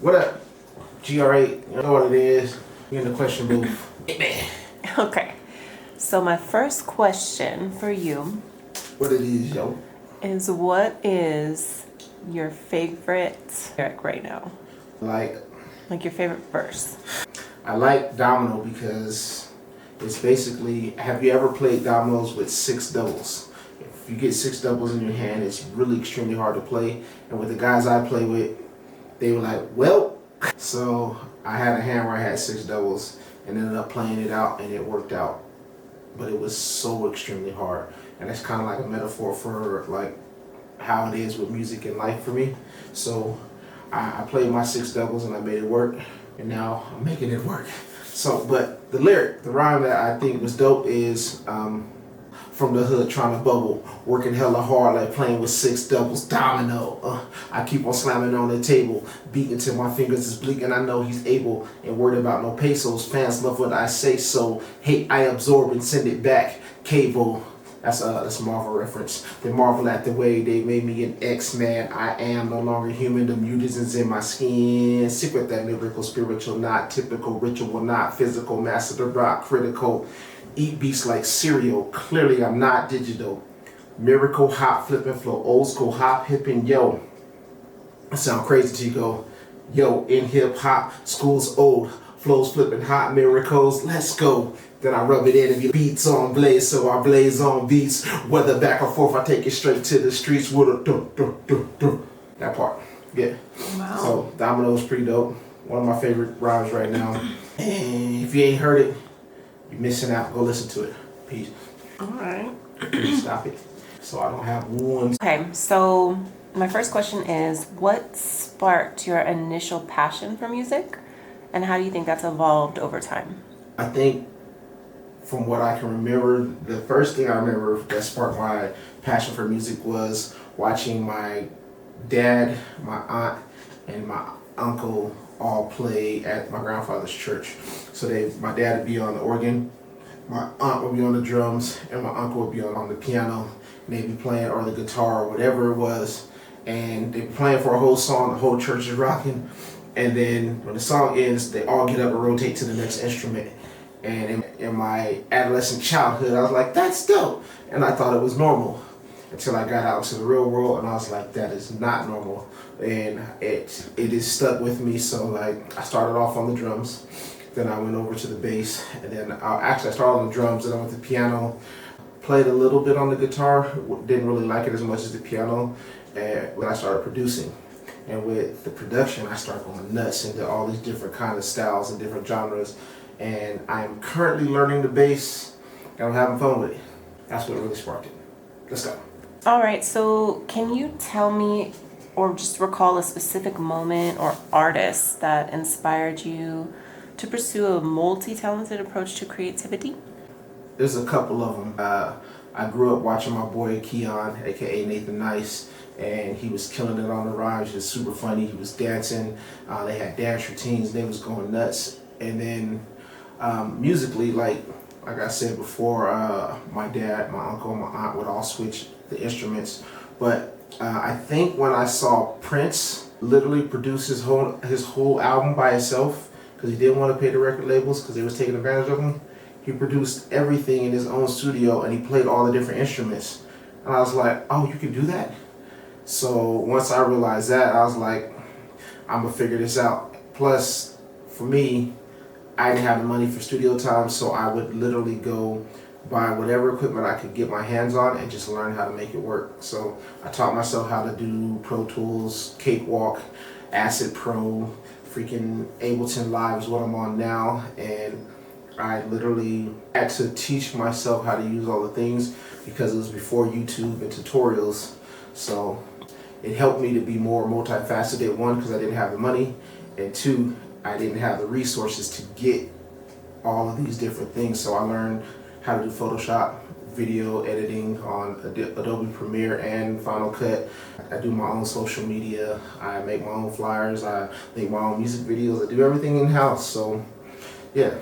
What up, GR8? You know what it is. You're in the question booth. Okay. So my first question for you What it is, yo? is what is your favorite lyric right now? Like, Like your favorite verse? I like domino because it's basically, have you ever played dominoes with six doubles? If you get six doubles in your hand, it's really extremely hard to play. And with the guys I play with, they were like, well. So I had a hand where I had six doubles and ended up playing it out and it worked out. But it was so extremely hard. And that's kind of like a metaphor for like how it is with music and life for me. So I played my six doubles and I made it work. And now I'm making it work. So, but the lyric, the rhyme that I think was dope is from the hood trying to bubble, working hella hard like playing with six doubles, domino. I keep on slamming on the table, beating till my fingers is bleeding. I know he's able, and worried about no pesos. Fans love what I say, so hate I absorb and send it back. Cable. That's a Marvel reference. They marvel at the way they made me an X-Man. I am no longer human. The mutagens in my skin. Sick with that lyrical, spiritual, not typical, ritual, not physical. Master the rock, critical. Eat beats like cereal. Clearly, I'm not digital. Miracle, hop, flipping flow. Old school, hop, hipping, yo. I sound crazy till you go, yo, in hip hop, school's old. Flows flipping hot, miracles, let's go. Then I rub it in and get beats on blaze, so I blaze on beats. Whether back or forth, I take it straight to the streets with a dum dum dum dum. That part, yeah. Wow. So Domino's pretty dope. One of my favorite rhymes right now. And if you ain't heard it, you're missing out. Go listen to it. Peace. All right. Stop it. So I don't have one. Okay, so my first question is what sparked your initial passion for music and how do you think that's evolved over time? I think from what I can remember, the first thing I remember that sparked my passion for music was watching my dad, my aunt, and my uncle all play at my grandfather's church. So my dad would be on the organ, my aunt would be on the drums, and my uncle would be on the piano. And they'd be playing, or the guitar, or whatever it was. And they'd be playing for a whole song, the whole church is rocking. And then when the song ends, they all get up and rotate to the next instrument. And in my adolescent childhood, I was like, that's dope. And I thought it was normal until I got out into the real world and I was like, that is not normal. And it is stuck with me. So like I started off on the drums, then I went over to the bass, and then I started on the drums, and I went to piano, played a little bit on the guitar, didn't really like it as much as the piano, and when I started producing. And with the production, I started going nuts into all these different kind of styles and different genres. And I'm currently learning the bass, and I'm having fun with it. That's what really sparked it. Let's go. All right, so can you tell me or just recall a specific moment or artist that inspired you to pursue a multi-talented approach to creativity? There's a couple of them. I grew up watching my boy Keon, aka Nathan Nice, and he was killing it on the rhymes. He was super funny. He was dancing. They had dance routines. They was going nuts. And then musically, like I said before, my dad, my uncle, and my aunt would all switch the instruments. But I think when I saw Prince literally produce his whole album by himself, because he didn't want to pay the record labels because they was taking advantage of him. He produced everything in his own studio and he played all the different instruments. And I was like, oh, you can do that? So once I realized that, I was like, I'm gonna figure this out. Plus, for me, I didn't have the money for studio time, so I would literally go buy whatever equipment I could get my hands on and just learn how to make it work. So I taught myself how to do Pro Tools, Cakewalk, Acid Pro, freaking Ableton Live is what I'm on now, and I literally had to teach myself how to use all the things because it was before YouTube and tutorials. So it helped me to be more multifaceted, one, because I didn't have the money, and two, I didn't have the resources to get all of these different things. So I learned how to do Photoshop, video editing on Adobe Premiere and Final Cut. I do my own social media. I make my own flyers. I make my own music videos. I do everything in-house. So yeah,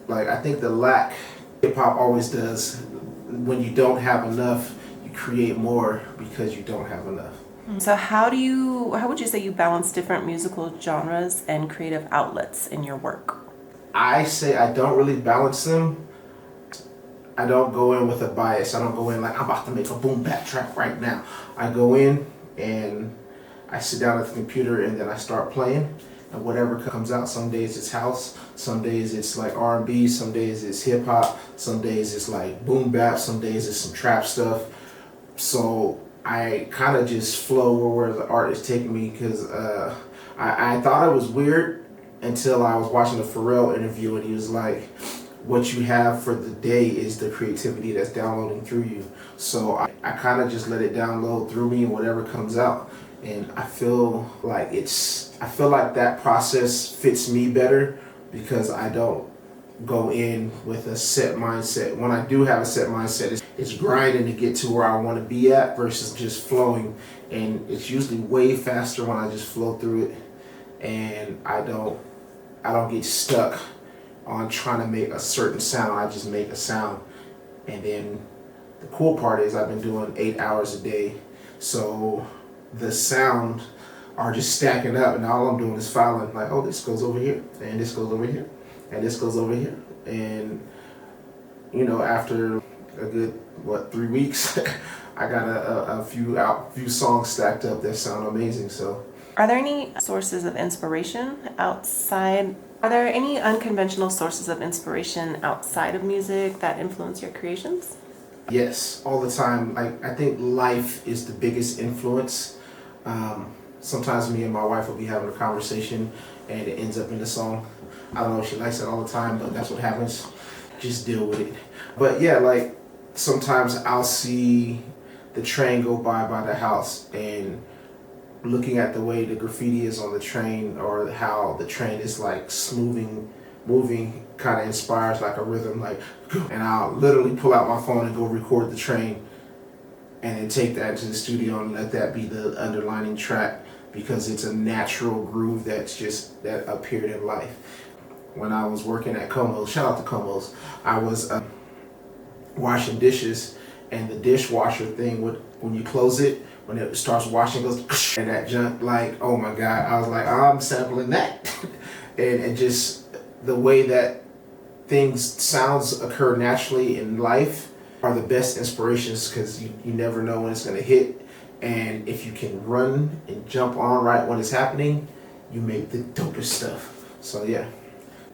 like I think the lack hip-hop always does, when you don't have enough, you create more because you don't have enough. So how would you say you balance different musical genres and creative outlets in your work? I say I don't really balance them. I don't go in with a bias. I don't go in like I'm about to make a boom bap track right now. I go in and I sit down at the computer and then I start playing, and whatever comes out. Some days it's house, some days it's like R&B, some days it's hip hop, some days it's like boom bap, some days it's some trap stuff. So I kind of just flow where the art is taking me, because I thought it was weird until I was watching the Pharrell interview and he was like, what you have for the day is the creativity that's downloading through you. So I kind of just let it download through me and whatever comes out. And I feel like that process fits me better, because I don't go in with a set mindset. When I do have a set mindset, it's grinding to get to where I want to be at versus just flowing. And it's usually way faster when I just flow through it, and I don't get stuck on trying to make a certain sound. I just make a sound. And then the cool part is I've been doing 8 hours a day, so the sound are just stacking up, and all I'm doing is filing, like, oh, this goes over here, and this goes over here, and this goes over here. And after a good 3 weeks, I got a few songs stacked up that sound amazing. So Are there any sources of inspiration outside? Are there any unconventional sources of inspiration outside of music that influence your creations? yes, all the time. Like, I think life is the biggest influence. Sometimes me and my wife will be having a conversation and it ends up in the song. I don't know if she likes it all the time, but that's what happens. Just deal with it. But yeah, like sometimes I'll see the train go by the house, and looking at the way the graffiti is on the train, or how the train is like moving kind of inspires like a rhythm, like, and I'll literally pull out my phone and go record the train, and then take that to the studio and let that be the underlining track, because it's a natural groove that appeared in life. When I was working at Como's, shout out to Como's, I was washing dishes, and the dishwasher thing would, when you close it, when it starts washing, it goes, and that junk, like, oh my God, I was like, I'm sampling that. and just the way that sounds occur naturally in life are the best inspirations, because you never know when it's going to hit. And if you can run and jump on right when it's happening, you make the dopest stuff. So yeah.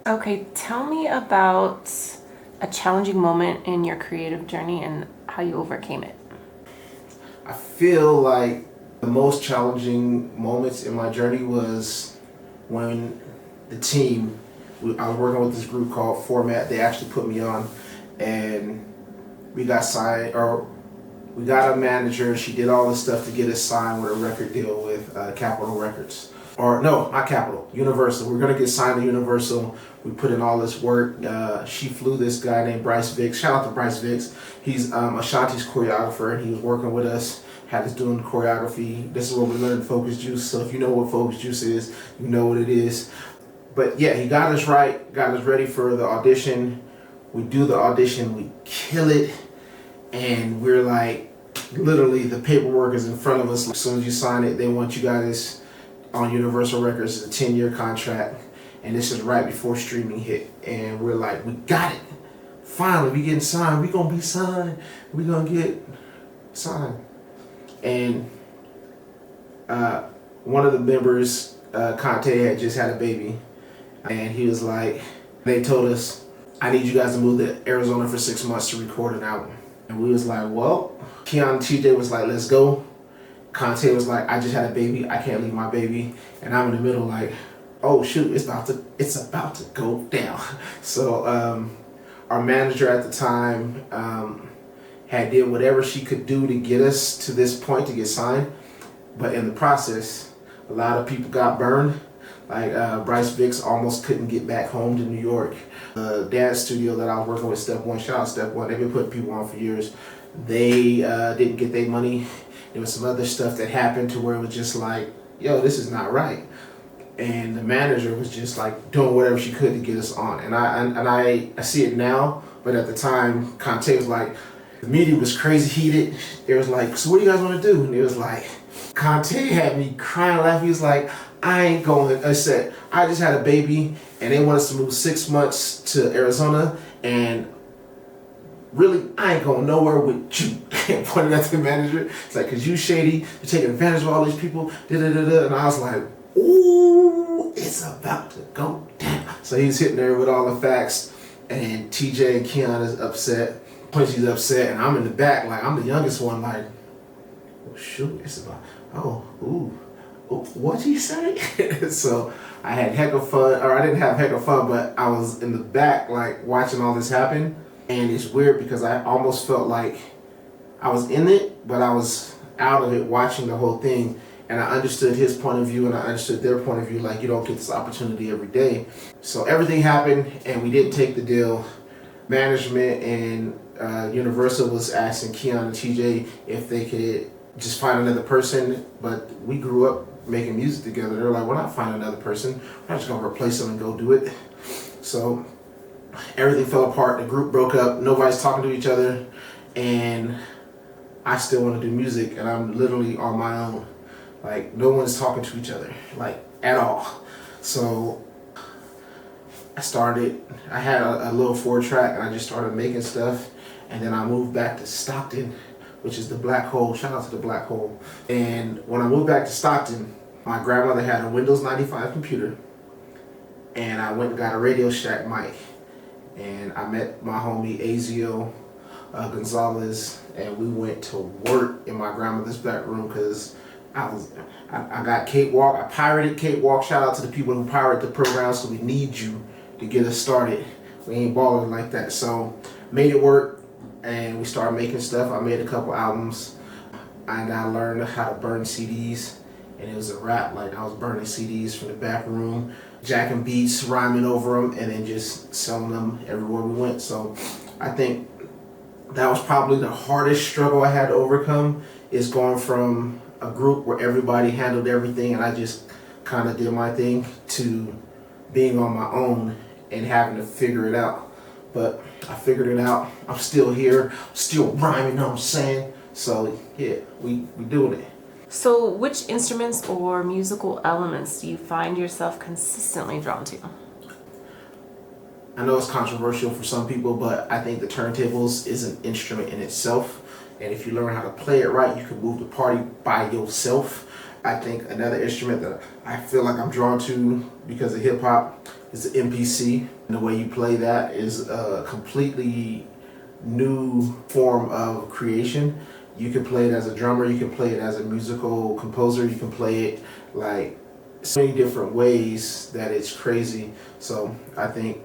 Okay, tell me about a challenging moment in your creative journey and how you overcame it. I feel like the most challenging moments in my journey was when I was working with this group called Format. They actually put me on, and we got signed, or we got a manager. She did all this stuff to get us signed with a record deal with Capitol Records. Or no, not Capitol, Universal. We're gonna get signed to Universal. We put in all this work. She flew this guy named Bryce Vicks. Shout out to Bryce Vicks. He's Ashanti's choreographer, and he was working with us, had us doing choreography. This is what we learned Focus Juice. So if you know what Focus Juice is, you know what it is. But yeah, he got us right, got us ready for the audition. We do the audition, we kill it, and we're like, literally the paperwork is in front of us. As soon as you sign it, they want you guys on Universal Records. It's a 10-year contract, and this is right before streaming hit. And we're like, we got it. Finally, we getting signed. We gonna be signed. We gonna get signed. And one of the members, Conte, had just had a baby, and he was like, they told us, I need you guys to move to Arizona for 6 months to record an album. And we was like, well, Keon and TJ was like, let's go. Conte was like, I just had a baby, I can't leave my baby. And I'm in the middle like, oh shoot, it's about to go down. So our manager at the time had did whatever she could do to get us to this point to get signed. But in the process, a lot of people got burned. Like Bryce Vicks almost couldn't get back home to New York. The dance studio that I was working with, Step One, shout out Step One, they've been putting people on for years. They didn't get their money. There was some other stuff that happened to where it was just like, yo, this is not right. And the manager was just like doing whatever she could to get us on. And I see it now, but at the time, Conte was like, the media was crazy heated. It was like, so what do you guys want to do? And it was like, Conte had me crying laughing. He was like, I ain't going. I said, I just had a baby and they want us to move 6 months to Arizona, and really, I ain't going nowhere with you. Pointing at the manager. It's like, cause you shady, you're taking advantage of all these people, da-da-da-da. And I was like, ooh, it's about to go down. So he's hitting there with all the facts, and TJ and Keon is upset. Punchy's upset, and I'm in the back, like I'm the youngest one, like, oh shoot, it's about, oh, ooh, what'd he say? So I had heck of fun, or I didn't have heck of fun, but I was in the back, like watching all this happen. And it's weird because I almost felt like I was in it, but I was out of it watching the whole thing. And I understood his point of view and I understood their point of view. Like, you don't get this opportunity every day. So everything happened and we didn't take the deal. Management and Universal was asking Keon and TJ if they could just find another person. But we grew up making music together. They're like, we're not finding another person. We're not just going to replace them and go do it. So everything fell apart. The group broke up. Nobody's talking to each other. And I still want to do music, and I'm literally on my own. Like, no one's talking to each other, like, at all. So I had a little 4-track, and I just started making stuff. And then I moved back to Stockton, which is the Black Hole. Shout out to the Black Hole. And when I moved back to Stockton, my grandmother had a Windows 95 computer, and I went and got a Radio Shack mic. And I met my homie Azio Gonzalez, and we went to work in my grandmother's back room because I got Cakewalk. I pirated Cakewalk. Shout out to the people who pirate the program, so we need you to get us started. We ain't balling like that. So made it work, and we started making stuff. I made a couple albums, and I learned how to burn CDs, and it was a rap. Like, I was burning CDs from the back room, jacking beats, rhyming over them, and then just selling them everywhere we went. So I think that was probably the hardest struggle I had to overcome, is going from a group where everybody handled everything and I just kind of did my thing, to being on my own and having to figure it out. But I figured it out. I'm still here, still rhyming, you know what I'm saying? So yeah, we doing it. So which instruments or musical elements do you find yourself consistently drawn to? I know it's controversial for some people, but I think the turntables is an instrument in itself. And if you learn how to play it right, you can move the party by yourself. I think another instrument that I feel like I'm drawn to because of hip hop is the MPC. And the way you play that is a completely new form of creation. You can play it as a drummer, you can play it as a musical composer, you can play it like so many different ways that it's crazy. So I think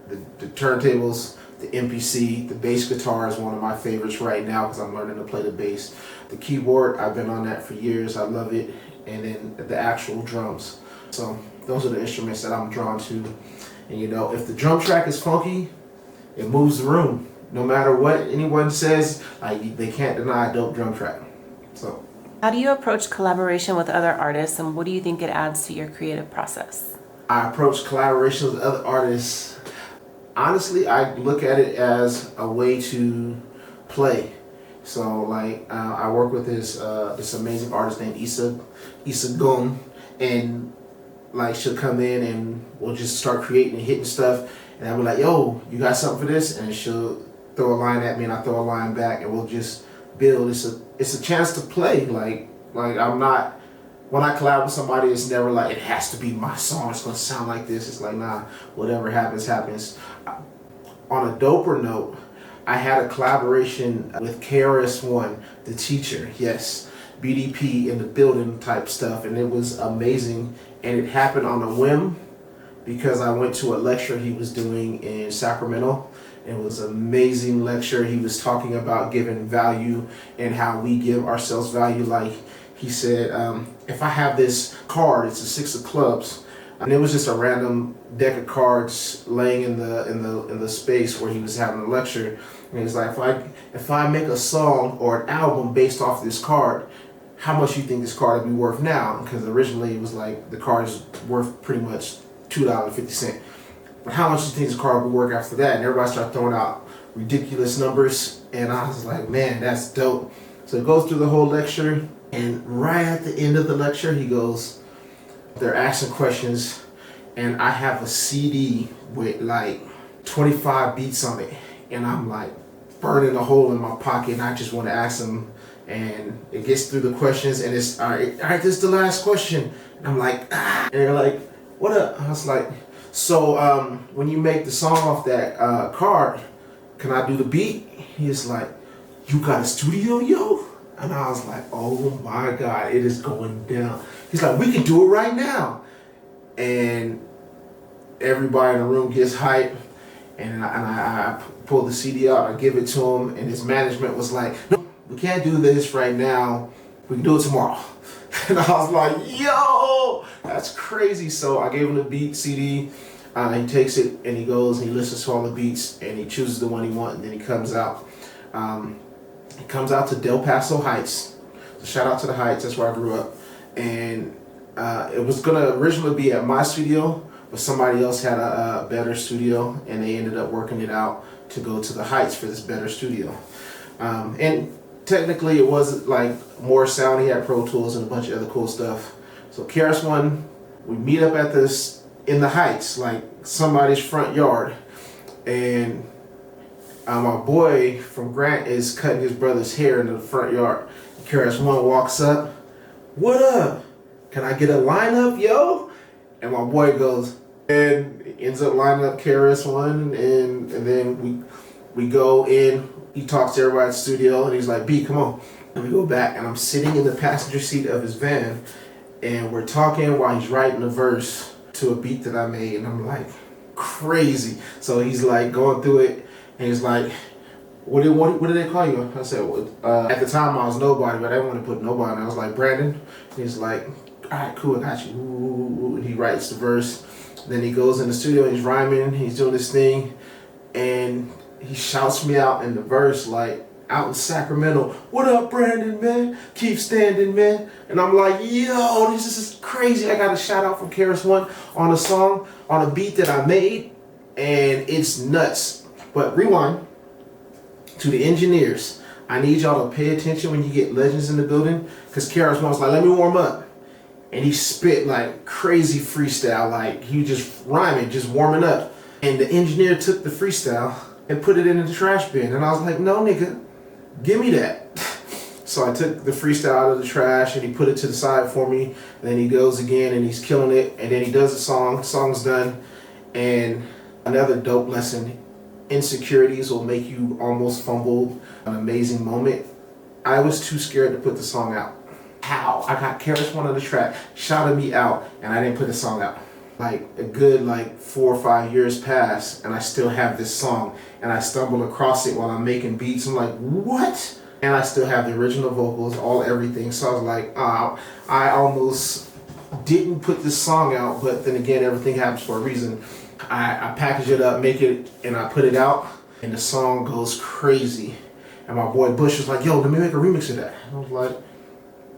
the turntables, the MPC, the bass guitar is one of my favorites right now because I'm learning to play the bass. The keyboard, I've been on that for years, I love it. And then the actual drums. So those are the instruments that I'm drawn to. And you know, if the drum track is funky, it moves the room. No matter what anyone says, they can't deny a dope drum track. So, how do you approach collaboration with other artists, and what do you think it adds to your creative process? I approach collaboration with other artists. Honestly, I look at it as a way to play. So, like, I work with this amazing artist named Issa Gun, and like she'll come in and we'll just start creating and hitting stuff, and I'll be like, "Yo, you got something for this?" And she'll throw a line at me, and I throw a line back, and we'll just build. It's a chance to play. Like I'm not. When I collab with somebody, it's never like it has to be my song. It's gonna sound like this. It's like, nah, whatever happens, happens. On a doper note, I had a collaboration with KRS-One, the teacher. Yes, BDP in the building type stuff, and it was amazing. And it happened on a whim because I went to a lecture he was doing in Sacramento. It was an amazing lecture. He was talking about giving value and how we give ourselves value. Like he said, if I have this card, it's a 6 of clubs, and it was just a random deck of cards laying in the space where he was having a lecture. And he's like, if I make a song or an album based off this card, how much you think this card would be worth now? Because originally it was like the card is worth pretty much $2.50. But how much do you think this card would be worth after that? And everybody started throwing out ridiculous numbers, and I was like, man, that's dope. So it goes through the whole lecture, And right at the end of the lecture, he goes, they're asking questions, and I have a CD with like 25 beats on it, and I'm like burning a hole in my pocket, and I just want to ask them. And it gets through the questions, and it's all right, this is the last question. And I'm like, and they're like, what up? I was like, so when you make the song off that card, can I do the beat? He's like, you got a studio, yo? And I was like, oh my God, it is going down. He's like, we can do it right now. And everybody in the room gets hyped. And I pull the CD out, I give it to him, and his management was like, no, we can't do this right now. We can do it tomorrow. And I was like, yo, that's crazy. So I gave him the beat CD. He takes it and he goes and he listens to all the beats and he chooses the one he wants, and then he comes out. He comes out to Del Paso Heights. So shout out to the Heights, that's where I grew up. And it was gonna originally be at my studio, but somebody else had a better studio, and they ended up working it out to go to the Heights for this better studio. And technically it was like more sound. He had Pro Tools and a bunch of other cool stuff. So KRS-One, we meet up at this in the Heights, like somebody's front yard, and my boy from Grant is cutting his brother's hair in the front yard. KRS-One walks up, what up? Can I get a lineup, yo? And my boy goes, and ends up lining up KRS-One, and then we go in. He talks to everybody at the studio, and he's like, B, come on. And we go back, and I'm sitting in the passenger seat of his van, and we're talking while he's writing a verse to a beat that I made, and I'm like, crazy. So he's like going through it, and he's like, what did they call you? I said, at the time I was nobody, but I didn't want to put nobody. And I was like, Brandon. And he's like, all right, cool, I got you. Ooh. And he writes the verse. Then he goes in the studio, he's rhyming, he's doing this thing, and he shouts me out in the verse, like, out in Sacramento, what up, Brandon, man? Keep standing, man. And I'm like, yo, this is crazy. I got a shout out from KRS-One on a song, on a beat that I made, and it's nuts. But rewind to the engineers. I need y'all to pay attention when you get legends in the building, because KRS-One was like, let me warm up. And he spit like crazy freestyle, like he just rhyming, just warming up. And the engineer took the freestyle and put it in the trash bin. And I was like, no, nigga, give me that. So I took the freestyle out of the trash and he put it to the side for me. And then he goes again and he's killing it. And then he does the song's done. And another dope lesson, insecurities will make you almost fumble an amazing moment. I was too scared to put the song out. How? I got KRS-One on the track, shouted me out, and I didn't put the song out. Like a good 4 or 5 years passed, and I still have this song, and I stumbled across it while I'm making beats. I'm like, what? And I still have the original vocals, everything. So I was like, I almost didn't put this song out, but then again, everything happens for a reason. I package it up, make it, and I put it out, and the song goes crazy. And my boy Bush was like, yo, let me make a remix of that. And I was like,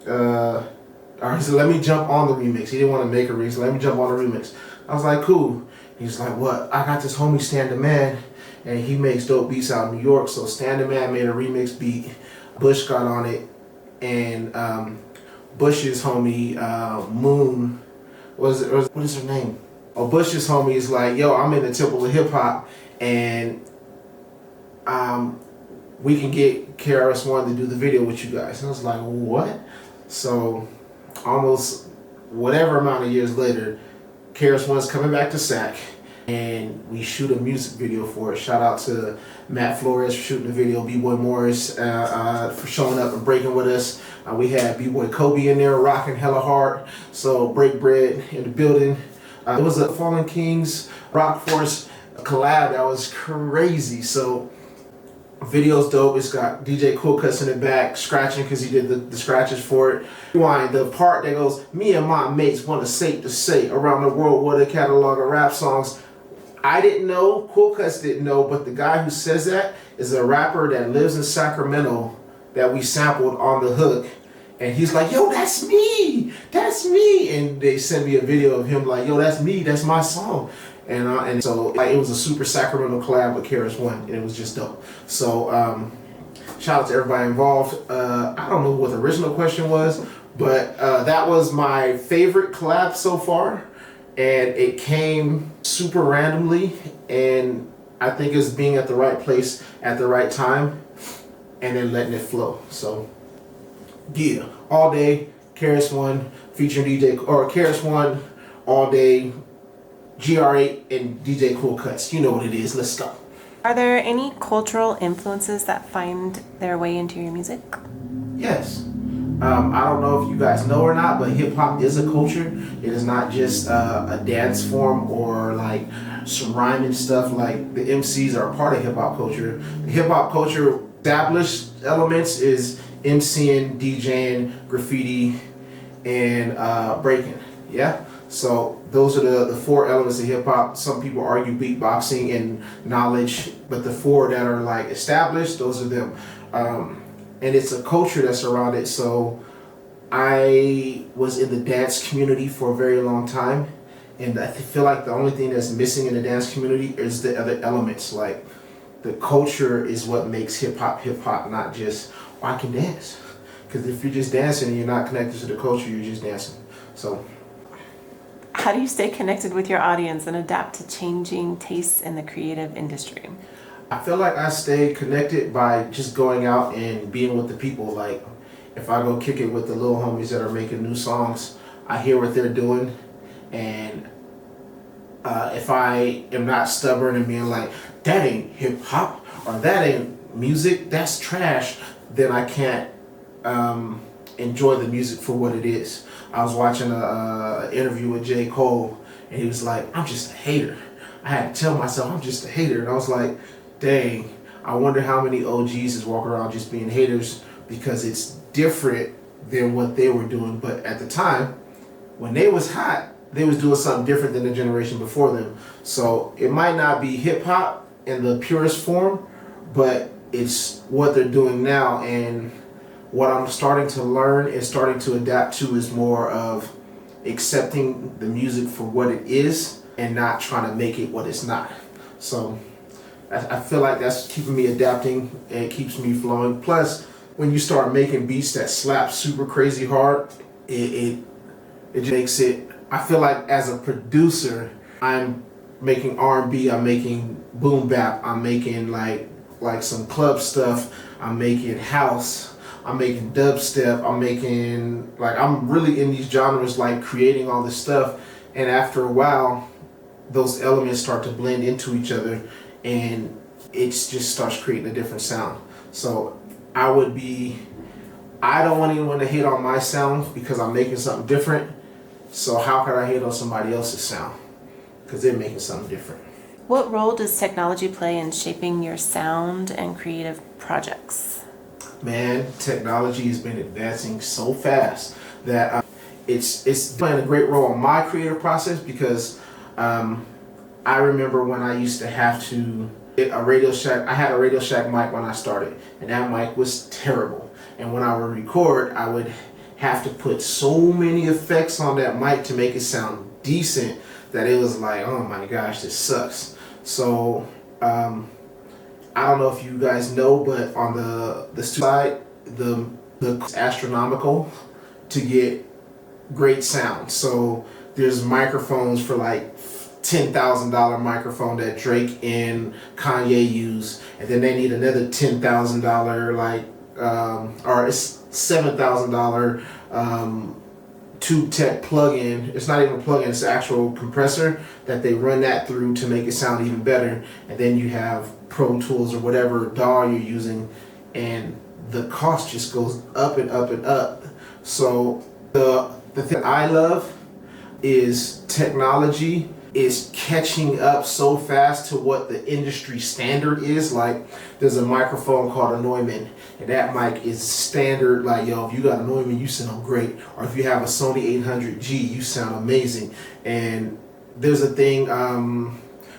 all right, so let me jump on the remix. He didn't want to make a remix, so let me jump on the remix. I was like, cool. He's like, what? I got this homie Stan the Man, and he makes dope beats out in New York. So Stan the Man made a remix beat. Bush got on it, and Bush's homie Moon, what is her name? Oh, Bush's homie is like, yo, I'm in the temple of hip hop, and we can get KRS-One to do the video with you guys. And I was like, what? So almost whatever amount of years later, KRS-One's coming back to SAC, and we shoot a music video for it. Shout out to Matt Flores for shooting the video, B-Boy Morris for showing up and breaking with us. We had B-Boy Kobe in there rocking hella hard. So Break Bread in the building. It was a Fallen Kings Rock Force collab that was crazy. So video's dope. It's got DJ Cool Cuts in the back scratching because he did the scratches for it. Rewind the part that goes, me and my mates want to say around the world what a catalog of rap songs. I didn't know, Cool Cuts didn't know, but the guy who says that is a rapper that lives in Sacramento that we sampled on the hook. And he's like, yo, that's me, that's me. And they sent me a video of him like, yo, that's me, that's my song. And so it was a super Sacramento collab with KRS-One, and it was just dope. So Shout out to everybody involved. I don't know what the original question was, but that was my favorite collab so far, and it came super randomly, and I think it's being at the right place at the right time, and then letting it flow. So, yeah, all day, KRS-One featuring DJ, or KRS-One all day, GR8 and DJ Cool Cuts. You know what it is. Let's go. Are there any cultural influences that find their way into your music? Yes. I don't know if you guys know or not, but hip hop is a culture. It is not just a dance form or like some rhyming stuff. Like the MCs are a part of hip hop culture. The hip hop culture established elements is MCing, DJing, graffiti, and breaking. Yeah. So those are the four elements of hip hop. Some people argue beatboxing and knowledge, but the four that are like established, those are them. And it's a culture that's around it. So I was in the dance community for a very long time, and I feel like the only thing that's missing in the dance community is the other elements. Like the culture is what makes hip hop, not just, oh, I can dance. Because if you're just dancing and you're not connected to the culture, you're just dancing. So. How do you stay connected with your audience and adapt to changing tastes in the creative industry? I feel like I stay connected by just going out and being with the people. Like, if I go kick it with the little homies that are making new songs, I hear what they're doing, and if I am not stubborn and being like, that ain't hip hop or that ain't music, that's trash, then I can't enjoy the music for what it is. I was watching an interview with J. Cole, and he was like, I'm just a hater. I had to tell myself I'm just a hater, and I was like, dang, I wonder how many OGs is walking around just being haters because it's different than what they were doing. But at the time, when they was hot, they was doing something different than the generation before them. So it might not be hip hop in the purest form, but it's what they're doing now. And what I'm starting to learn and starting to adapt to is more of accepting the music for what it is and not trying to make it what it's not. So I feel like that's keeping me adapting and keeps me flowing. Plus, when you start making beats that slap super crazy hard, it just makes it. I feel like as a producer, I'm making R&B, I'm making boom bap, I'm making like some club stuff, I'm making house, I'm making dubstep, I'm really in these genres, like creating all this stuff. And after a while, those elements start to blend into each other, and it just starts creating a different sound. So I don't want anyone to hate on my sound because I'm making something different. So how can I hate on somebody else's sound? Because they're making something different. What role does technology play in shaping your sound and creative projects? Man, technology has been advancing so fast that it's playing a great role in my creative process because I remember when I used to have to get a Radio Shack. I had a Radio Shack mic when I started, and that mic was terrible. And when I would record, I would have to put so many effects on that mic to make it sound decent that it was like, oh my gosh, this sucks. So I don't know if you guys know, but on the side, the astronomical to get great sound. So there's microphones for like $10,000 microphone that Drake and Kanye use, and then they need another $10,000 like or it's $7,000 Tube Tech plug-in. It's not even a plug-in, it's an actual compressor that they run that through to make it sound even better. And then you have Pro Tools or whatever DAW you're using, and the cost just goes up and up and up. So the thing I love is technology is catching up so fast to what the industry standard is. Like, there's a microphone called a Neumann, and that mic is standard. Like, yo, if you got a Neumann, you sound great. Or if you have a Sony 800G, you sound amazing. And there's a thing,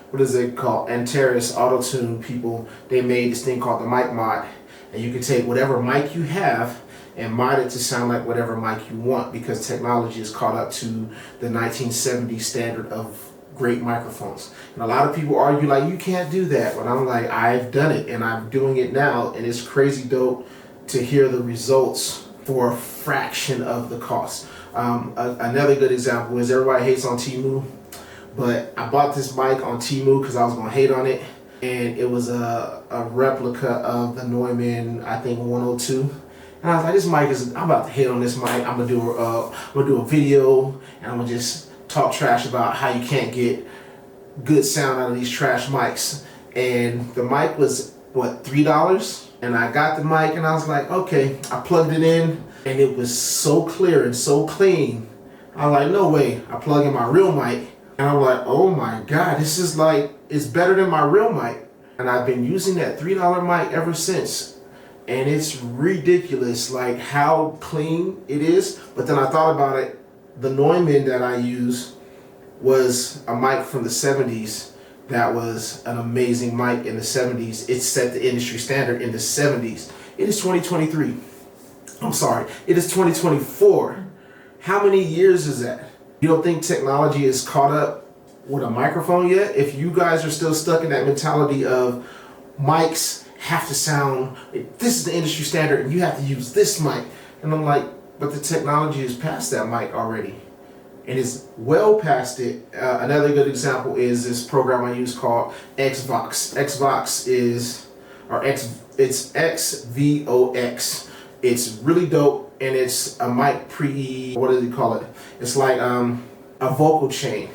what is it called? Antares Auto-Tune people, they made this thing called the mic mod. And you can take whatever mic you have and mod it to sound like whatever mic you want, because technology is caught up to the 1970 standard of great microphones. And a lot of people argue like, you can't do that. But I'm like, I've done it and I'm doing it now. And it's crazy dope to hear the results for a fraction of the cost. Another good example is everybody hates on Temu, but I bought this mic on Temu because I was going to hate on it. And it was a replica of the Neumann, I think 102. And I was like, this mic is, I'm about to hate on this mic. I'm gonna do a video and I'm gonna just talk trash about how you can't get good sound out of these trash mics. And the mic was, what, $3? And I got the mic and I was like, okay, I plugged it in and it was so clear and so clean. I was like, no way. I plug in my real mic and I'm like, oh my God, this is like, it's better than my real mic. And I've been using that $3 mic ever since. And it's ridiculous, like how clean it is. But then I thought about it, the Neumann that I use was a mic from the 70s. That was an amazing mic in the 70s. It set the industry standard in the 70s. It is 2023. I'm sorry, it is 2024. How many years is that? You don't think technology is caught up with a microphone yet? If you guys are still stuck in that mentality of mics have to sound, this is the industry standard and you have to use this mic. And I'm like, but the technology is past that mic already. And it's well past it. Another good example is this program I use called Xvox. Xvox is, it's XVOX. It's really dope and it's a mic what do they call it? It's like a vocal chain.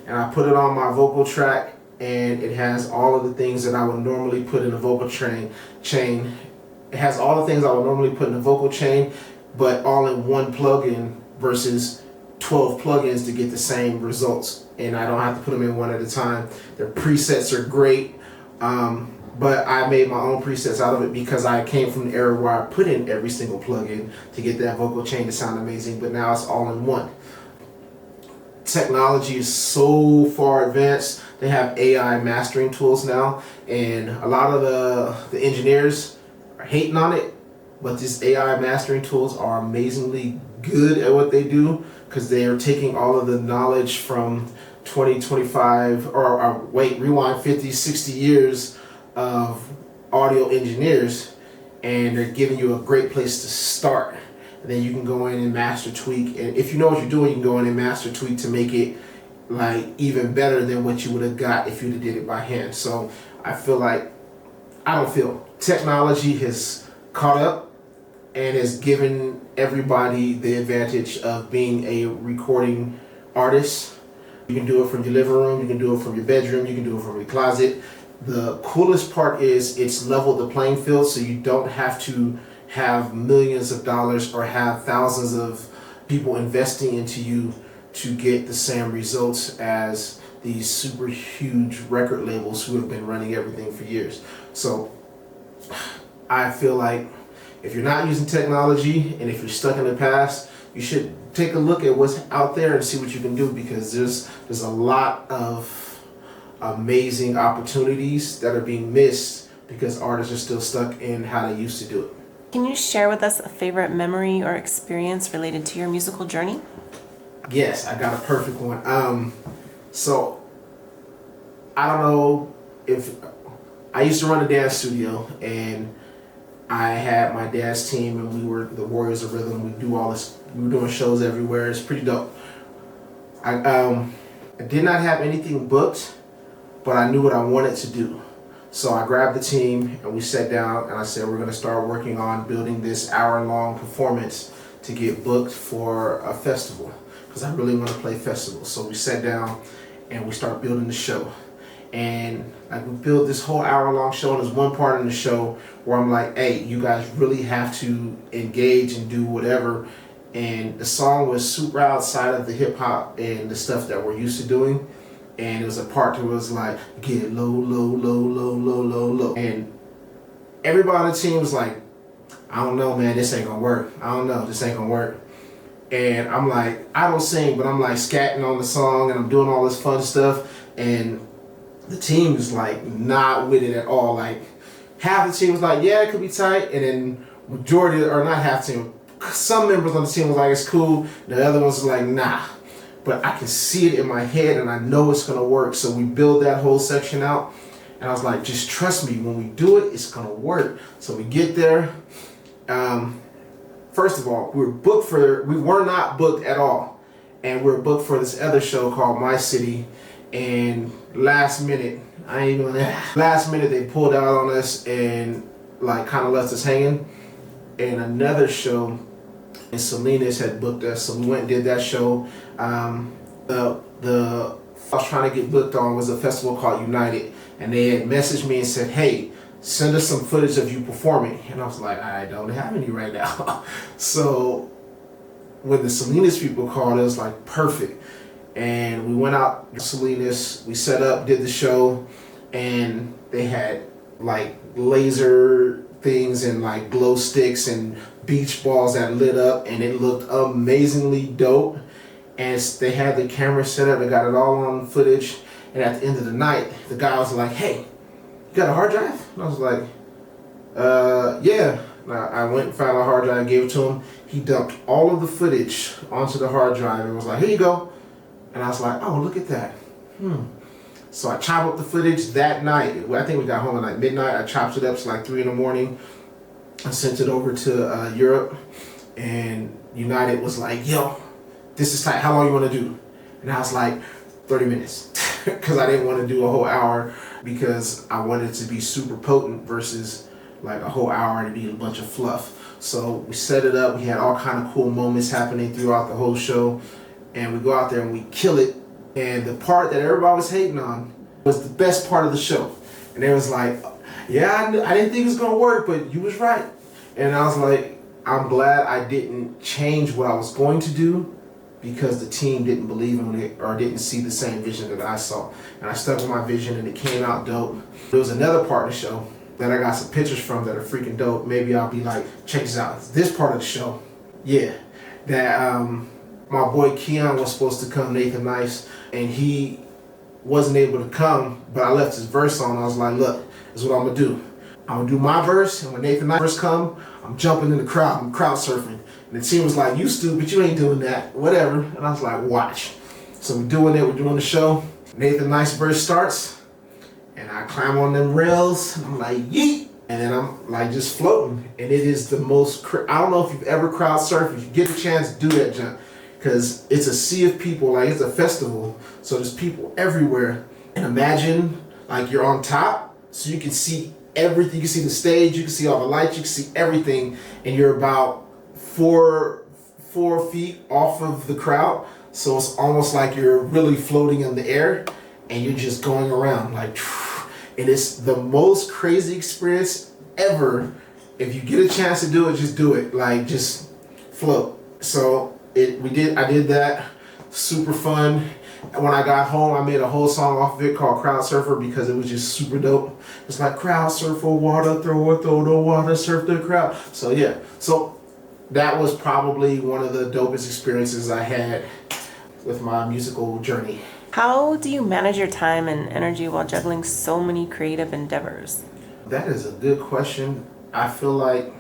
And I put it on my vocal track and it has all of the things that I would normally put in a vocal chain. It has all the things I would normally put in a vocal chain, but all in one plugin versus 12 plugins to get the same results. And I don't have to put them in one at a time. Their presets are great, but I made my own presets out of it because I came from the era where I put in every single plugin to get that vocal chain to sound amazing, but now it's all in one. Technology is so far advanced. They have AI mastering tools now, and a lot of the engineers are hating on it, but these AI mastering tools are amazingly good at what they do because they are taking all of the knowledge from 20, 25, or rewind 50, 60 years of audio engineers, and they're giving you a great place to start. And then you can go in and master tweak, and if you know what you're doing, you can go in and master tweak to make it like even better than what you would have got if you'd have did it by hand. So I don't feel technology has caught up and has given everybody the advantage of being a recording artist. You can do it from your living room, you can do it from your bedroom, you can do it from your closet. The coolest part is it's leveled the playing field, so you don't have to have millions of dollars or have thousands of people investing into you to get the same results as these super huge record labels who have been running everything for years. So I feel like if you're not using technology and if you're stuck in the past, you should take a look at what's out there and see what you can do, because there's a lot of amazing opportunities that are being missed because artists are still stuck in how they used to do it. Can you share with us a favorite memory or experience related to your musical journey? Yes, I got a perfect one. So I don't know if I used to run a dance studio, and I had my dance team, and we were the Warriors of Rhythm. We do all this. We were doing shows everywhere. It's pretty dope. I did not have anything booked, but I knew what I wanted to do. So I grabbed the team and we sat down and I said, we're going to start working on building this hour-long performance to get booked for a festival, because I really want to play festivals. So we sat down and we started building the show. And like, we built this whole hour-long show, and there's one part in the show where I'm like, hey, you guys really have to engage and do whatever. And the song was super outside of the hip-hop and the stuff that we're used to doing. And it was a part where it was like, get it low, low, low, low, low, low, low. And everybody on the team was like, I don't know, man, this ain't gonna work. I don't know, this ain't gonna work. And I'm like, I don't sing, but I'm like scatting on the song and I'm doing all this fun stuff. And the team is like not with it at all. Like half the team was like, yeah, it could be tight. And then majority, or not half the team, some members on the team was like, it's cool. The other ones was like, nah. but I can see it in my head and I know it's gonna work. So we build that whole section out, and I was like, just trust me, when we do it, it's gonna work. So we get there. First of all, we were not booked at all, and we were booked for this other show called My City. And last minute, last minute they pulled out on us and like kind of left us hanging. And another show in Salinas had booked us, so we went and did that show. The I was trying to get booked on was a festival called United, and they had messaged me and said, hey, send us some footage of you performing. And I was like, I don't have any right now. So when the Salinas people called, it was like perfect. And we went out to Salinas, we set up, did the show, and they had like laser things and like glow sticks and beach balls that lit up, and it looked amazingly dope. And they had the camera set up, they got it all on footage. And at the end of the night, the guy was like, hey, you got a hard drive? And I was like, yeah. I went and found a hard drive, gave it to him. He dumped all of the footage onto the hard drive and was like, here you go. And I was like, oh, look at that. So I chopped up the footage that night. I think we got home at like midnight. I chopped it up to like 3 in the morning. I sent it over to Europe, and United was like, yo, this is tight. How long you want to do? And I was like, 30 minutes. Because I didn't want to do a whole hour, because I wanted it to be super potent versus like a whole hour to be a bunch of fluff. So we set it up. We had all kind of cool moments happening throughout the whole show. And we go out there and we kill it. And the part that everybody was hating on was the best part of the show. And they was like, yeah, I didn't think it was going to work, but you was right. And I was like, I'm glad I didn't change what I was going to do, because the team didn't believe in it or didn't see the same vision that I saw. And I stuck with my vision, and it came out dope. There was another part of the show that I got some pictures from that are freaking dope. Maybe I'll be like, check this out. This part of the show, yeah, that my boy Keon was supposed to come, Nathan Nice, and he wasn't able to come, but I left his verse on. I was like, look, this is what I'm gonna do. I'm gonna do my verse, and when Nathan Nice verse come, I'm jumping in the crowd, I'm crowd surfing. And the team was like, you stupid, you ain't doing that, whatever. And I was like, watch. So we're doing the show. Nathan Nice verse starts, and I climb on them rails, and I'm like, yeet. And then I'm like just floating. And it is the most, I don't know if you've ever crowd surfed, if you get a chance, do that jump. Because it's a sea of people, like it's a festival. So there's people everywhere. And imagine like you're on top, so you can see everything. You can see the stage, you can see all the lights, you can see everything. And you're about four feet off of the crowd. So it's almost like you're really floating in the air, and you're just going around like, and it's the most crazy experience ever. If you get a chance to do it, just do it. Like just float. So I did that, super fun. And when I got home, I made a whole song off of it called Crowd Surfer, because it was just super dope. It's like crowd surfer, water thrower, throw the water, surf the crowd. So yeah, so that was probably one of the dopest experiences I had with my musical journey. How do you manage your time and energy while juggling so many creative endeavors? That is a good question. I feel like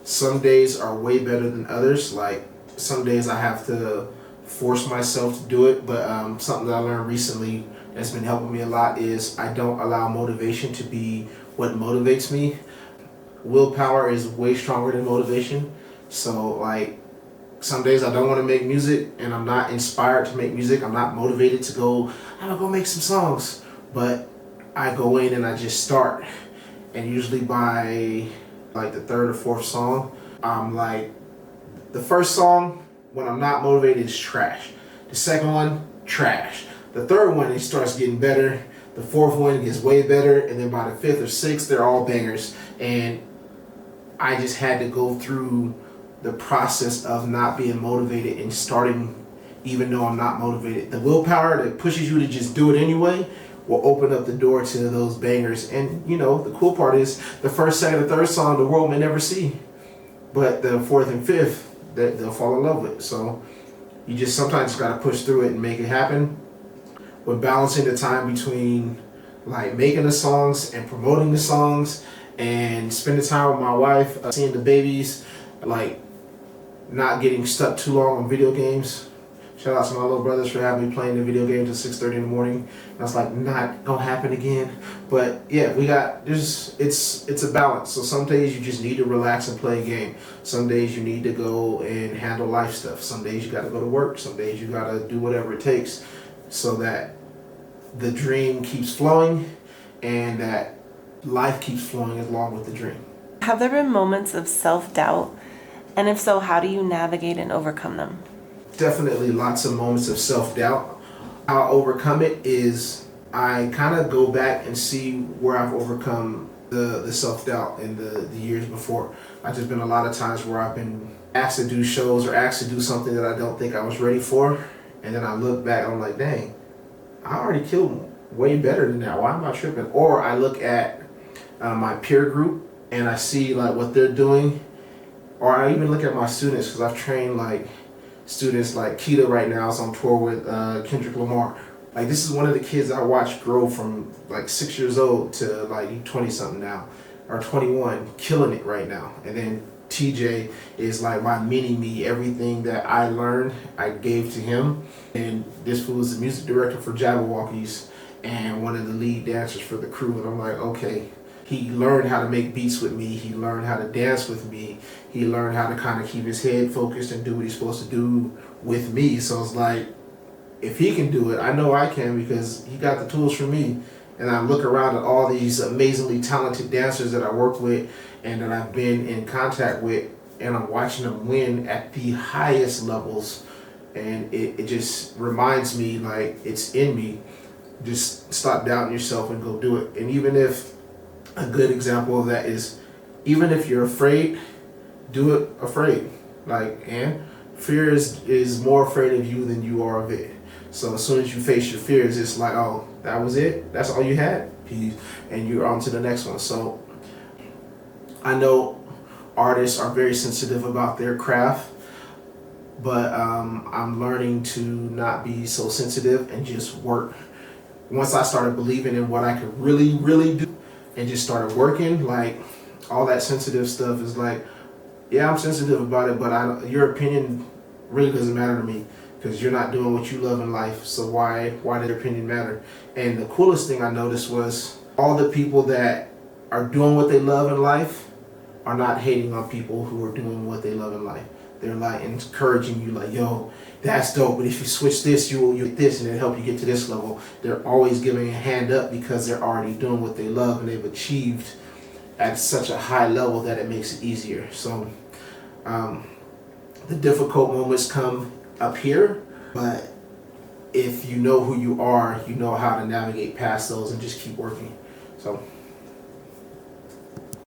some days are way better than others. Like some days I have to force myself to do it, but something that I learned recently that's been helping me a lot is I don't allow motivation to be what motivates me. Willpower is way stronger than motivation. So like some days I don't want to make music, and I'm not inspired to make music. I'm not motivated to go, I'm gonna go make some songs. But I go in and I just start. And usually by like the third or fourth song, I'm like, the first song, when I'm not motivated, is trash. The second one, trash. The third one, it starts getting better. The fourth one gets way better. And then by the fifth or sixth, they're all bangers. And I just had to go through the process of not being motivated and starting even though I'm not motivated. The willpower that pushes you to just do it anyway will open up the door to those bangers. And you know, the cool part is the first, second, and third song the world may never see, but the fourth and fifth that they'll fall in love with. So you just sometimes got to push through it and make it happen. With balancing the time between like making the songs and promoting the songs and spending time with my wife, seeing the babies, like not getting stuck too long on video games, Shout out to my little brothers for having me playing the video game till 6:30 in the morning. That's like not gonna happen again. But yeah, it's a balance. So some days you just need to relax and play a game. Some days you need to go and handle life stuff. Some days you gotta go to work. Some days you gotta do whatever it takes so that the dream keeps flowing and that life keeps flowing along with the dream. Have there been moments of self-doubt? And if so, how do you navigate and overcome them? Definitely lots of moments of self-doubt. How I overcome it is I kind of go back and see where I've overcome the self-doubt in the years before. I've just been a lot of times where I've been asked to do shows or asked to do something that I don't think I was ready for. And then I look back and I'm like, dang, I already killed way better than that. Why am I tripping? Or I look at my peer group and I see like what they're doing. Or I even look at my students because I've trained like students like Keita right now is on tour with Kendrick Lamar. Like this is one of the kids I watched grow from like 6 years old to like 20 something now or 21, killing it right now. And then TJ is like my mini me. Everything that I learned, I gave to him. And this fool is the music director for Jabberwockies and one of the lead dancers for the crew. And I'm like, okay. He learned how to make beats with me. He learned how to dance with me. He learned how to kind of keep his head focused and do what he's supposed to do with me. So it's like, if he can do it, I know I can because he got the tools from me. And I look around at all these amazingly talented dancers that I work with and that I've been in contact with, and I'm watching them win at the highest levels. And it just reminds me like it's in me. Just stop doubting yourself and go do it. And even if a good example of that is, even if you're afraid, do it afraid. Like, and fear is more afraid of you than you are of it. So as soon as you face your fears, it's like, oh, that was it? That's all you had? Peace. And you're on to the next one. So I know artists are very sensitive about their craft, but I'm learning to not be so sensitive and just work. Once I started believing in what I could really, really do, and just started working, like all that sensitive stuff is like, yeah, I'm sensitive about it, but your opinion really doesn't matter to me because you're not doing what you love in life. So why did your opinion matter? And the coolest thing I noticed was all the people that are doing what they love in life are not hating on people who are doing what they love in life. They're like encouraging you, like, yo, that's dope, but if you switch this, you get this, and it'll help you get to this level. They're always giving a hand up because they're already doing what they love and they've achieved at such a high level that it makes it easier. So the difficult moments come up here, but if you know who you are, you know how to navigate past those and just keep working. So